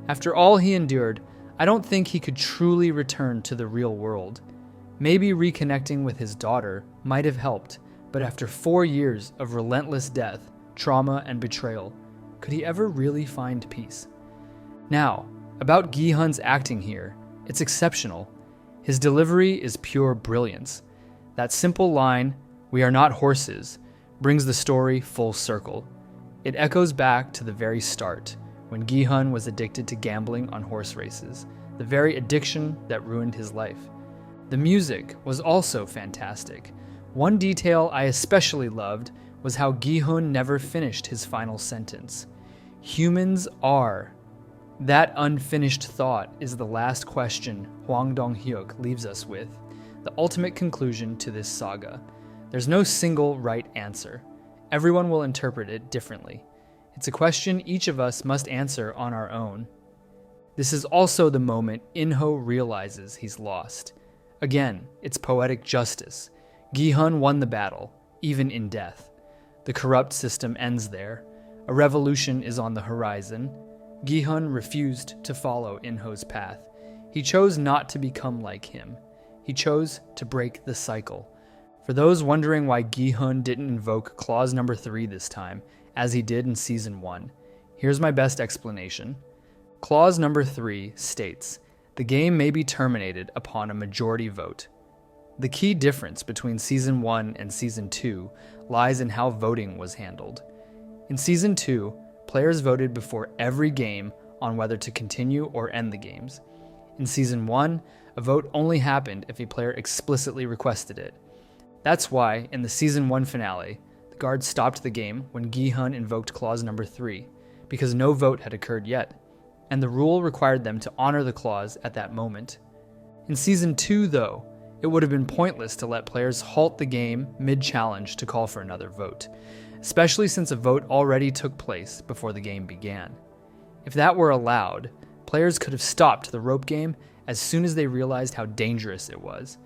After all he endured, I don't think he could truly return to the real world. Maybe reconnecting with his daughter might have helped, but after 4 years of relentless death, trauma, and betrayal, could he ever really find peace? Now, about Gi-hun's acting here, it's exceptional. His delivery is pure brilliance. That simple line, "We are not horses," brings the story full circle. It echoes back to the very start, when Gi-hun was addicted to gambling on horse races, the very addiction that ruined his life. The music was also fantastic. One detail I especially loved was how Gi-hun never finished his final sentence. Humans are. That unfinished thought is the last question Hwang Dong-hyuk leaves us with, the ultimate conclusion to this saga. There's no single right answer. Everyone will interpret it differently. It's a question each of us must answer on our own. This is also the moment In-ho realizes he's lost. Again, it's poetic justice. Gi-hun won the battle, even in death. The corrupt system ends there. A revolution is on the horizon. Gi-hun refused to follow In-ho's path. He chose not to become like him. He chose to break the cycle. For those wondering why Gi-hun didn't invoke clause number 3 this time, as he did in Season 1, here's my best explanation. Clause number 3 states, "The game may be terminated upon a majority vote." The key difference between Season 1 and Season 2 lies in how voting was handled. In Season 2, players voted before every game on whether to continue or end the games. In Season 1, a vote only happened if a player explicitly requested it. That's why, in the Season 1 finale, the guards stopped the game when Gi-hun invoked clause number 3, because no vote had occurred yet, and the rule required them to honor the clause at that moment. In Season 2, though, it would have been pointless to let players halt the game mid-challenge to call for another vote, especially since a vote already took place before the game began. If that were allowed, players could have stopped the rope game as soon as they realized how dangerous it was.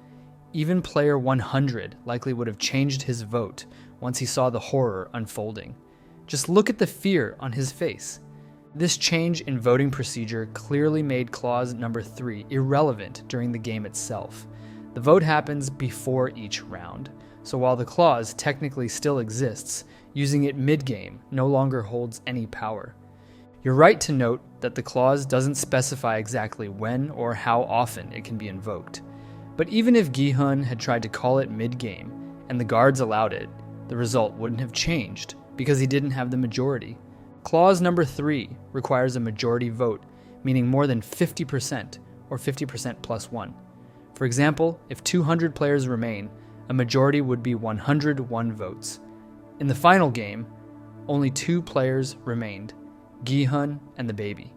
Even player 100 likely would have changed his vote once he saw the horror unfolding. Just look at the fear on his face. This change in voting procedure clearly made clause number 3 irrelevant during the game itself. The vote happens before each round, so while the clause technically still exists, using it mid-game no longer holds any power. You're right to note that the clause doesn't specify exactly when or how often it can be invoked. But even if Gi-hun had tried to call it mid-game, and the guards allowed it, the result wouldn't have changed, because he didn't have the majority. Clause number 3 requires a majority vote, meaning more than 50%, or 50% plus 1. For example, if 200 players remain, a majority would be 101 votes. In the final game, only 2 players remained, Gi-hun and the baby.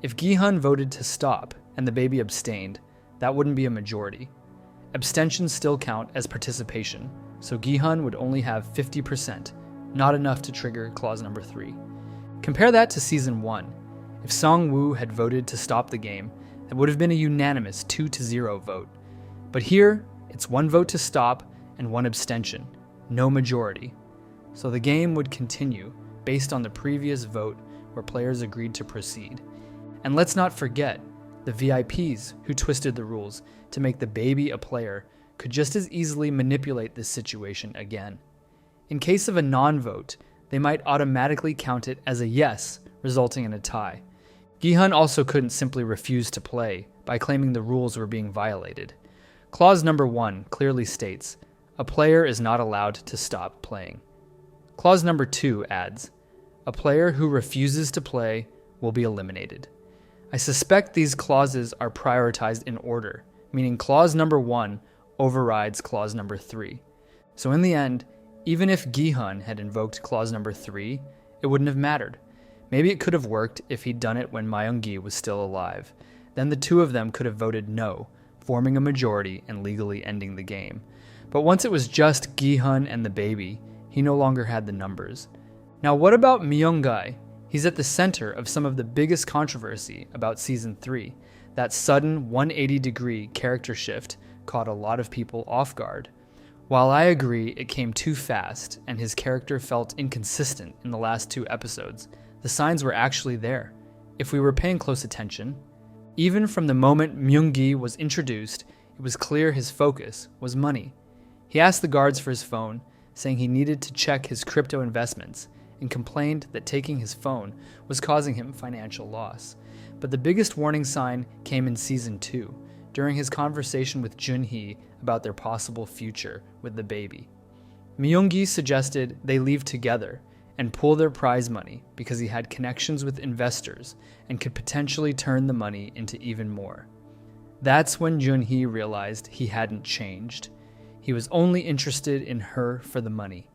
If Gi-hun voted to stop and the baby abstained, that wouldn't be a majority. Abstentions still count as participation, so Gi-hun would only have 50%, not enough to trigger clause number 3. Compare that to Season 1. If Song-woo had voted to stop the game, that would have been a unanimous 2-0 vote. But here, it's 1 vote to stop and 1 abstention, no majority. So the game would continue based on the previous vote where players agreed to proceed. And let's not forget, the VIPs who twisted the rules to make the baby a player could just as easily manipulate this situation again. In case of a non-vote, they might automatically count it as a yes, resulting in a tie. Gi-hun also couldn't simply refuse to play by claiming the rules were being violated. Clause number 1 clearly states, a player is not allowed to stop playing. Clause number 2 adds, a player who refuses to play will be eliminated. I suspect these clauses are prioritized in order, meaning clause number 1 overrides clause number 3. So in the end, even if Gi-hun had invoked clause number 3, it wouldn't have mattered. Maybe it could have worked if he'd done it when Myung-gi was still alive. Then the two of them could have voted no, forming a majority and legally ending the game. But once it was just Gi-hun and the baby, he no longer had the numbers. Now what about Myung-gi? He's at the center of some of the biggest controversy about Season 3. That sudden 180-degree character shift caught a lot of people off guard. While I agree it came too fast and his character felt inconsistent in the last 2 episodes, the signs were actually there, if we were paying close attention. Even from the moment Myung-gi was introduced, it was clear his focus was money. He asked the guards for his phone, saying he needed to check his crypto investments, and complained that taking his phone was causing him financial loss. But the biggest warning sign came in Season 2, during his conversation with Jun-hee about their possible future with the baby. Myung-gi suggested they leave together and pool their prize money because he had connections with investors and could potentially turn the money into even more. That's when Jun-hee realized he hadn't changed. He was only interested in her for the money.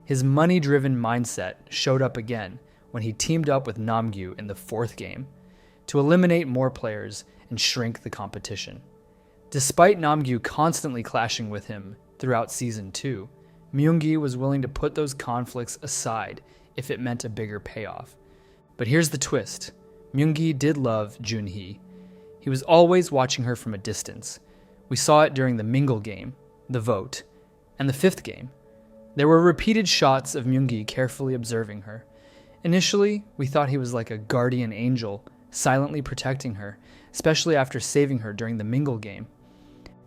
His money-driven mindset showed up again when he teamed up with Nam-gyu in the 4th game to eliminate more players and shrink the competition. Despite Nam-gyu constantly clashing with him throughout Season 2, Myung-gi was willing to put those conflicts aside if it meant a bigger payoff. But here's the twist. Myung-gi did love Jun-hee. He was always watching her from a distance. We saw it during the Mingle game, the vote, and the 5th game. There were repeated shots of Myung-gi carefully observing her. Initially, we thought he was like a guardian angel, silently protecting her, especially after saving her during the Mingle game.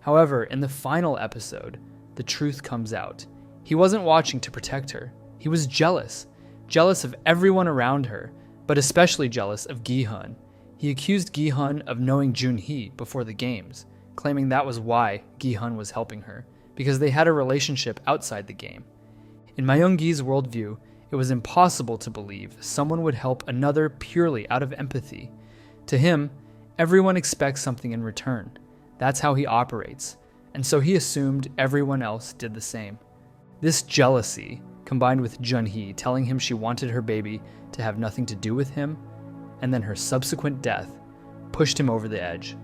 However, in the final episode, the truth comes out. He wasn't watching to protect her. He was jealous of everyone around her, but especially jealous of Gi-hun. He accused Gi-hun of knowing Jun-hee before the games, claiming that was why Gi-hun was helping her, because they had a relationship outside the game. In Myung-gi's worldview, it was impossible to believe someone would help another purely out of empathy. To him, everyone expects something in return. That's how he operates, and so he assumed everyone else did the same. This jealousy, combined with Jun-hee telling him she wanted her baby to have nothing to do with him, and then her subsequent death, pushed him over the edge.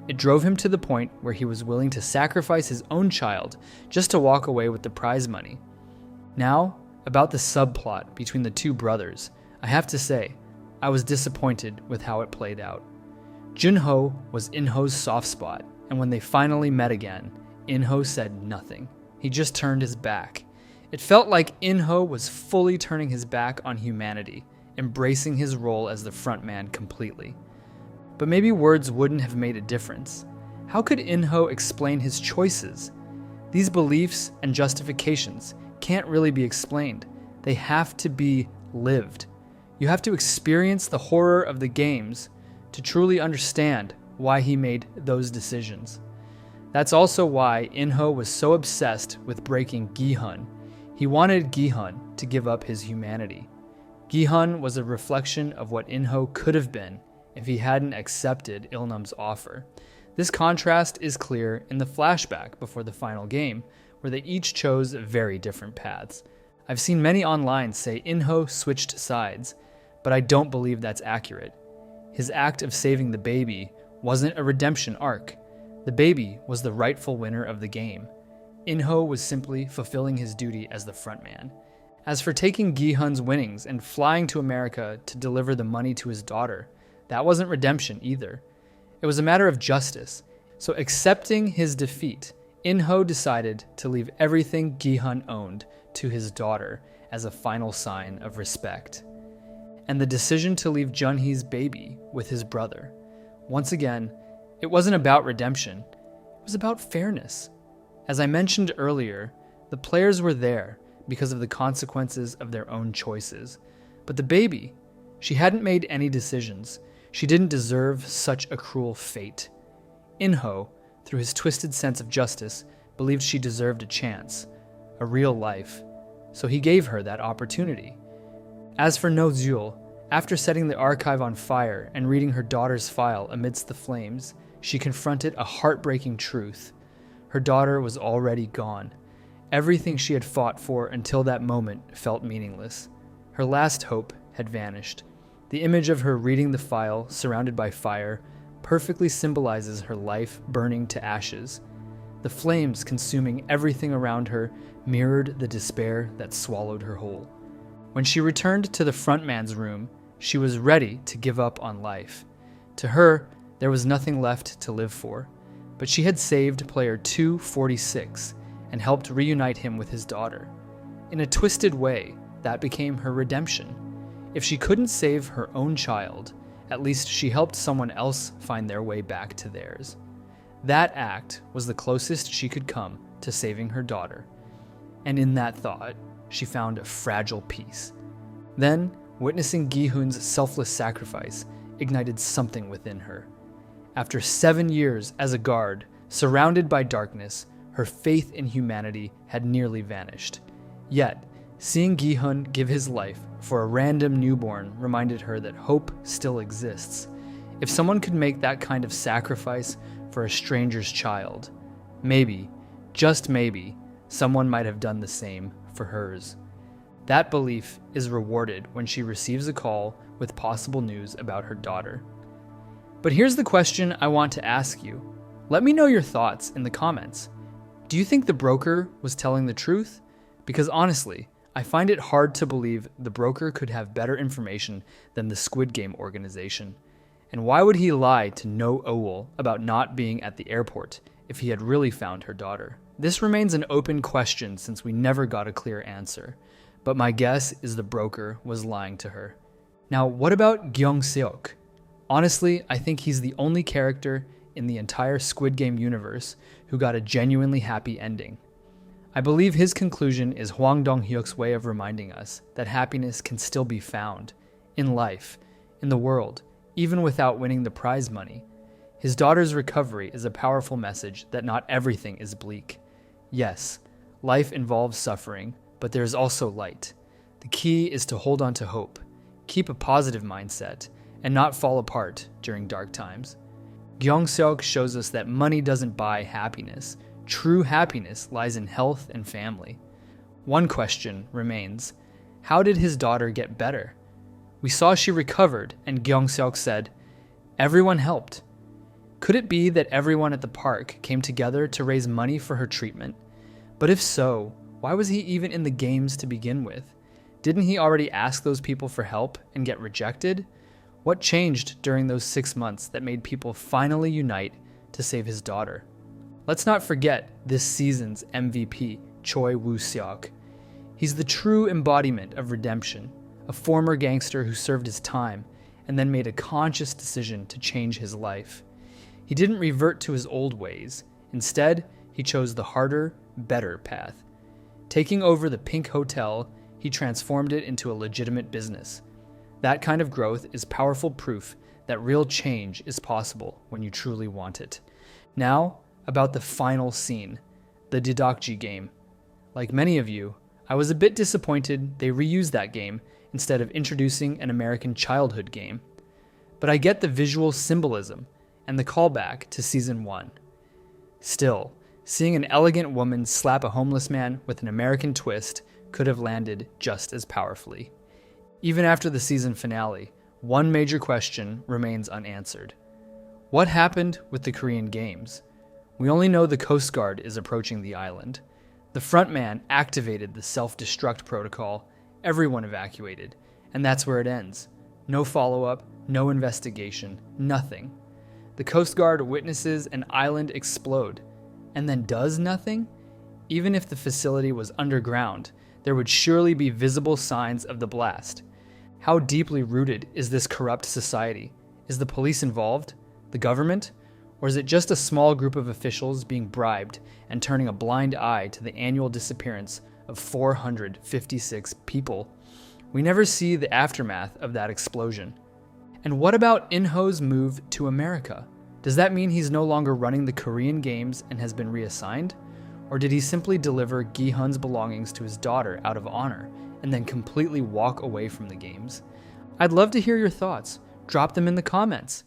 It drove him to the point where he was willing to sacrifice his own child just to walk away with the prize money. Now, about the subplot between the two brothers, I have to say, I was disappointed with how it played out. Jun-ho was In-ho's soft spot, and when they finally met again, In-ho said nothing. He just turned his back. It felt like In-ho was fully turning his back on humanity, embracing his role as the frontman completely. But maybe words wouldn't have made a difference. How could In-ho explain his choices? These beliefs and justifications can't really be explained. They have to be lived. You have to experience the horror of the games to truly understand why he made those decisions. That's also why In-ho was so obsessed with breaking Gi-hun. He wanted Gi-hun to give up his humanity. Gi-hun was a reflection of what In-ho could have been if he hadn't accepted Il-nam's offer. This contrast is clear in the flashback before the final game, where they each chose very different paths. I've seen many online say In-ho switched sides, but I don't believe that's accurate. His act of saving the baby wasn't a redemption arc. The baby was the rightful winner of the game. In-ho was simply fulfilling his duty as the frontman. As for taking Gi-hun's winnings and flying to America to deliver the money to his daughter, that wasn't redemption either. It was a matter of justice. So accepting his defeat, In-ho decided to leave everything Gi-hun owned to his daughter as a final sign of respect. And the decision to leave Jun-hee's baby with his brother. Once again, it wasn't about redemption. It was about fairness. As I mentioned earlier, the players were there because of the consequences of their own choices. But the baby, she hadn't made any decisions. She didn't deserve such a cruel fate. In-ho, through his twisted sense of justice, believed she deserved a chance, a real life, so he gave her that opportunity. As for No-eul, after setting the archive on fire and reading her daughter's file amidst the flames, she confronted a heartbreaking truth. Her daughter was already gone. Everything she had fought for until that moment felt meaningless. Her last hope had vanished. The image of her reading the file, surrounded by fire, perfectly symbolizes her life burning to ashes. The flames consuming everything around her mirrored the despair that swallowed her whole. When she returned to the frontman's room, she was ready to give up on life. To her, there was nothing left to live for, but she had saved player 246 and helped reunite him with his daughter. In a twisted way, that became her redemption. If she couldn't save her own child, at least she helped someone else find their way back to theirs. That act was the closest she could come to saving her daughter, and in that thought, she found a fragile peace. Then, witnessing Gi-hun's selfless sacrifice ignited something within her. After 7 years as a guard, surrounded by darkness, her faith in humanity had nearly vanished. Yet, seeing Gi-hun give his life for a random newborn reminded her that hope still exists. If someone could make that kind of sacrifice for a stranger's child, maybe, just maybe, someone might have done the same for hers. That belief is rewarded when she receives a call with possible news about her daughter. But here's the question I want to ask you. Let me know your thoughts in the comments. Do you think the broker was telling the truth? Because honestly, I find it hard to believe the broker could have better information than the Squid Game organization. And why would he lie to No-eul about not being at the airport if he had really found her daughter? This remains an open question since we never got a clear answer, but my guess is the broker was lying to her. Now, what about Gyeong-seok? Honestly, I think he's the only character in the entire Squid Game universe who got a genuinely happy ending. I believe his conclusion is Hwang Dong-hyuk's way of reminding us that happiness can still be found in life, in the world, even without winning the prize money. His daughter's recovery is a powerful message that not everything is bleak. Yes, life involves suffering, but there is also light. The key is to hold on to hope, keep a positive mindset, and not fall apart during dark times. Gyeong-seok shows us that money doesn't buy happiness. True happiness lies in health and family. One question remains: how did his daughter get better? We saw she recovered, and Gyeong-seok said, "Everyone helped." Could it be that everyone at the park came together to raise money for her treatment? But if so, why was he even in the games to begin with? Didn't he already ask those people for help and get rejected? What changed during those 6 months that made people finally unite to save his daughter? Let's not forget this season's MVP, Choi Woo-seok. He's the true embodiment of redemption, a former gangster who served his time and then made a conscious decision to change his life. He didn't revert to his old ways. Instead, he chose the harder, better path. Taking over the Pink Hotel, he transformed it into a legitimate business. That kind of growth is powerful proof that real change is possible when you truly want it. Now, about the final scene, the Ddakji Game. Like many of you, I was a bit disappointed they reused that game instead of introducing an American childhood game. But I get the visual symbolism and the callback to Season 1. Still, seeing an elegant woman slap a homeless man with an American twist could have landed just as powerfully. Even after the season finale, one major question remains unanswered. What happened with the Korean Games? We only know the Coast Guard is approaching the island. The frontman activated the self-destruct protocol, everyone evacuated, and that's where it ends. No follow-up, no investigation, nothing. The Coast Guard witnesses an island explode, and then does nothing? Even if the facility was underground, there would surely be visible signs of the blast. How deeply rooted is this corrupt society? Is the police involved? The government? Or is it just a small group of officials being bribed and turning a blind eye to the annual disappearance of 456 people? We never see the aftermath of that explosion. And what about In-ho's move to America? Does that mean he's no longer running the Korean games and has been reassigned? Or did he simply deliver Gi-hun's belongings to his daughter out of honor and then completely walk away from the games? I'd love to hear your thoughts. Drop them in the comments.